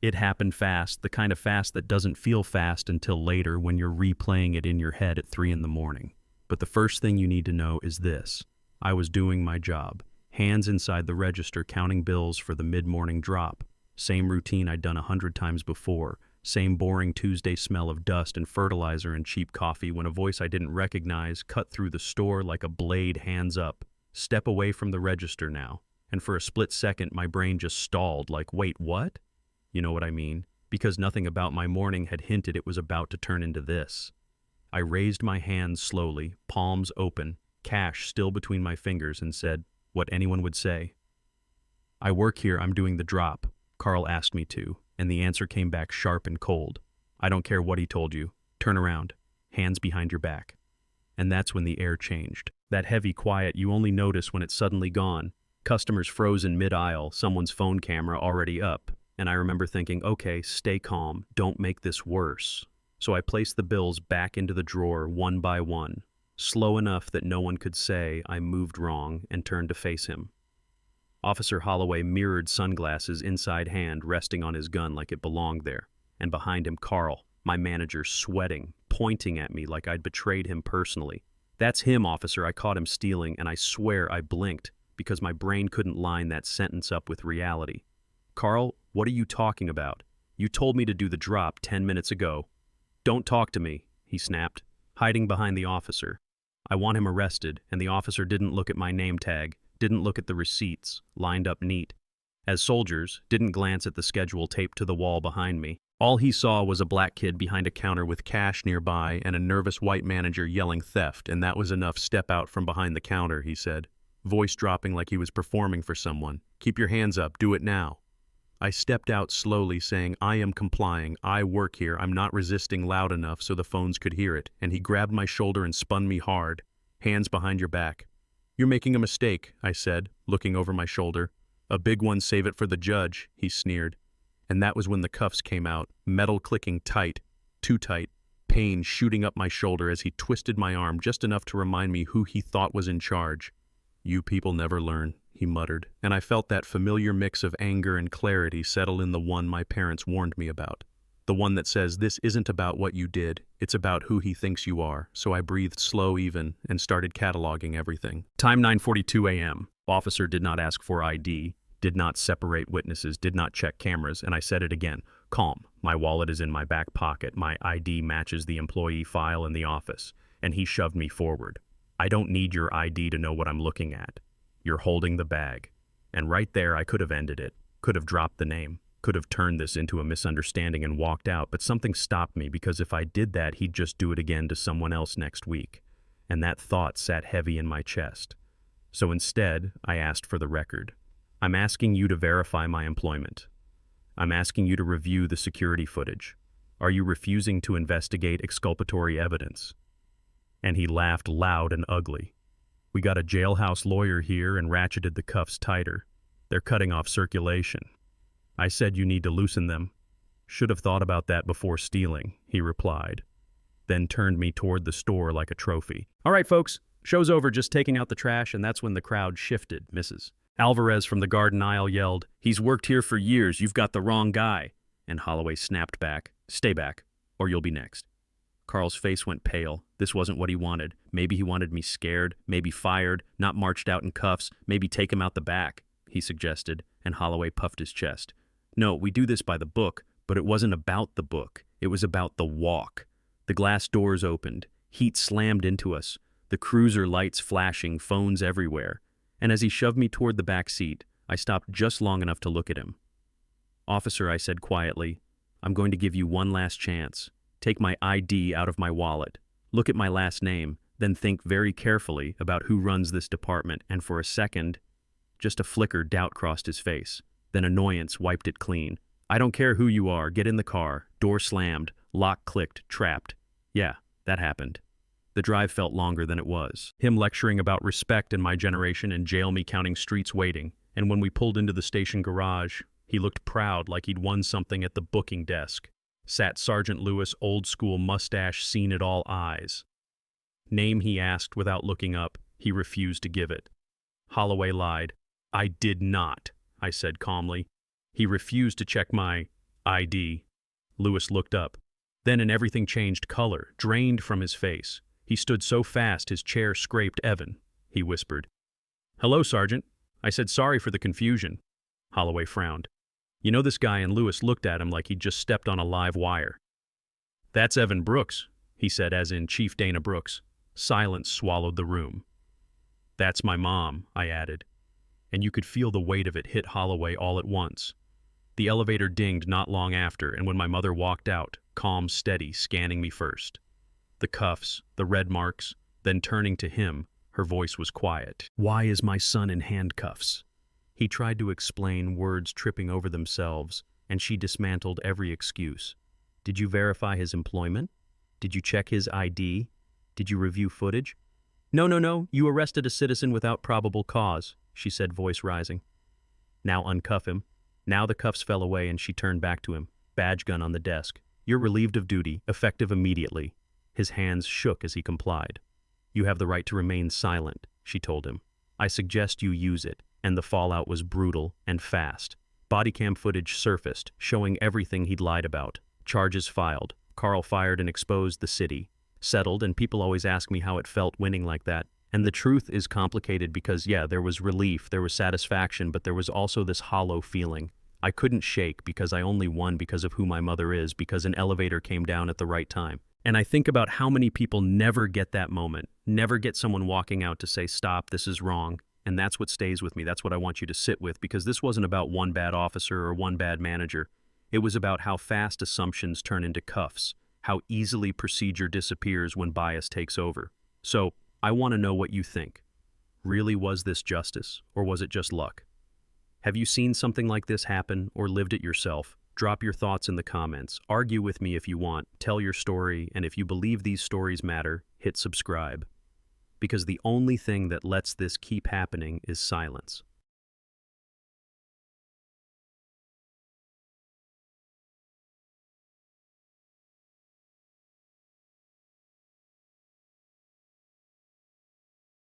It happened fast, the kind of fast that doesn't feel fast until later when you're replaying it in your head at 3 in the morning. But the first thing you need to know is this. I was doing my job. Hands inside the register counting bills for the mid-morning drop. Same routine I'd done 100 times before. Same boring Tuesday smell of dust and fertilizer and cheap coffee when a voice I didn't recognize cut through the store like a blade. Hands up. Step away from the register now. And for a split second, my brain just stalled like, wait, what? You know what I mean? Because nothing about my morning had hinted it was about to turn into this. I raised my hands slowly, palms open, cash still between my fingers, and said what anyone would say. I work here, I'm doing the drop. Carl asked me to, and the answer came back sharp and cold. I don't care what he told you. Turn around. Hands behind your back. And that's when the air changed. That heavy quiet you only notice when it's suddenly gone. Customers frozen mid-aisle, someone's phone camera already up. And I remember thinking, okay, stay calm, don't make this worse. So I placed the bills back into the drawer one by one, slow enough that no one could say I moved wrong, and turned to face him. Officer Holloway mirrored sunglasses inside hand resting on his gun like it belonged there, and behind him Carl, my manager, sweating, pointing at me like I'd betrayed him personally. That's him, officer, I caught him stealing, and I swear I blinked because my brain couldn't line that sentence up with reality. Carl, what are you talking about? You told me to do the drop 10 minutes ago. Don't talk to me, he snapped, hiding behind the officer. I want him arrested, and the officer didn't look at my name tag, didn't look at the receipts, lined up neat. As soldiers, didn't glance at the schedule taped to the wall behind me. All he saw was a black kid behind a counter with cash nearby and a nervous white manager yelling theft, and that was enough. Step out from behind the counter, he said, voice dropping like he was performing for someone. Keep your hands up, do it now. I stepped out slowly, saying, I am complying, I work here, I'm not resisting loud enough so the phones could hear it, and he grabbed my shoulder and spun me hard. Hands behind your back. You're making a mistake, I said, looking over my shoulder. A big one, save it for the judge, he sneered. And that was when the cuffs came out, metal clicking tight, too tight, pain shooting up my shoulder as he twisted my arm just enough to remind me who he thought was in charge. You people never learn, he muttered, and I felt that familiar mix of anger and clarity settle in, the one my parents warned me about. The one that says this isn't about what you did, it's about who he thinks you are. So I breathed slow even and started cataloging everything. Time 9:42 a.m. Officer did not ask for ID, did not separate witnesses, did not check cameras, and I said it again. Calm. My wallet is in my back pocket. My ID matches the employee file in the office. And he shoved me forward. I don't need your ID to know what I'm looking at. You're holding the bag. And right there I could have ended it, could have dropped the name, could have turned this into a misunderstanding and walked out, but something stopped me because if I did that, he'd just do it again to someone else next week. And that thought sat heavy in my chest. So instead, I asked for the record. I'm asking you to verify my employment. I'm asking you to review the security footage. Are you refusing to investigate exculpatory evidence? And he laughed loud and ugly. We got a jailhouse lawyer here and ratcheted the cuffs tighter. They're cutting off circulation. I said you need to loosen them. Should have thought about that before stealing, he replied, then turned me toward the store like a trophy. All right, folks, show's over, just taking out the trash, and that's when the crowd shifted, Mrs. Alvarez from the garden aisle yelled, He's worked here for years, you've got the wrong guy. And Holloway snapped back, Stay back, or you'll be next. Carl's face went pale. This wasn't what he wanted. Maybe he wanted me scared, maybe fired, not marched out in cuffs, maybe take him out the back, he suggested, and Holloway puffed his chest. No, we do this by the book, but it wasn't about the book. It was about the walk. The glass doors opened. Heat slammed into us. The cruiser lights flashing, phones everywhere. And as he shoved me toward the back seat, I stopped just long enough to look at him. Officer, I said quietly, I'm going to give you one last chance. Take my ID out of my wallet. Look at my last name, then think very carefully about who runs this department, and for a second, just a flicker, doubt crossed his face. Then annoyance wiped it clean. I don't care who you are, get in the car. Door slammed, lock clicked, trapped. Yeah, that happened. The drive felt longer than it was. Him lecturing about respect in my generation and jail me counting streets waiting. And when we pulled into the station garage, he looked proud like he'd won something at the booking desk. Sat Sergeant Lewis, old school mustache, seen it all eyes. Name he asked without looking up. He refused to give it. Holloway lied. I did not, I said calmly. He refused to check my ID. Lewis looked up. Then everything changed color, drained from his face. He stood so fast his chair scraped Evan. He whispered, "Hello, Sergeant." I said, "Sorry for the confusion." Holloway frowned. "You know this guy?" And Lewis looked at him like he'd just stepped on a live wire. "That's Evan Brooks," he said, as in Chief Dana Brooks. Silence swallowed the room. "That's my mom," I added. And you could feel the weight of it hit Holloway all at once. The elevator dinged not long after, and when my mother walked out, calm, steady, scanning me first. The cuffs, the red marks, then turning to him, her voice was quiet. "Why is my son in handcuffs?" He tried to explain, words tripping over themselves, and she dismantled every excuse. "Did you verify his employment? Did you check his ID? Did you review footage?" No, you arrested a citizen without probable cause," she said, voice rising. "Now uncuff him." Now the cuffs fell away and she turned back to him, badge gun on the desk. "You're relieved of duty, effective immediately." His hands shook as he complied. "You have the right to remain silent," she told him. "I suggest you use it," and the fallout was brutal and fast. Body cam footage surfaced, showing everything he'd lied about. Charges filed. Carl fired and exposed the city. Settled, and people always ask me how it felt winning like that. And the truth is complicated because, yeah, there was relief, there was satisfaction, but there was also this hollow feeling. I couldn't shake because I only won because of who my mother is, because an elevator came down at the right time. And I think about how many people never get that moment, never get someone walking out to say, "Stop, this is wrong." And that's what stays with me. That's what I want you to sit with, because this wasn't about one bad officer or one bad manager. It was about how fast assumptions turn into cuffs, how easily procedure disappears when bias takes over. So, I want to know what you think. Really, was this justice, or was it just luck? Have you seen something like this happen, or lived it yourself? Drop your thoughts in the comments. Argue with me if you want. Tell your story, and if you believe these stories matter, hit subscribe. Because the only thing that lets this keep happening is silence.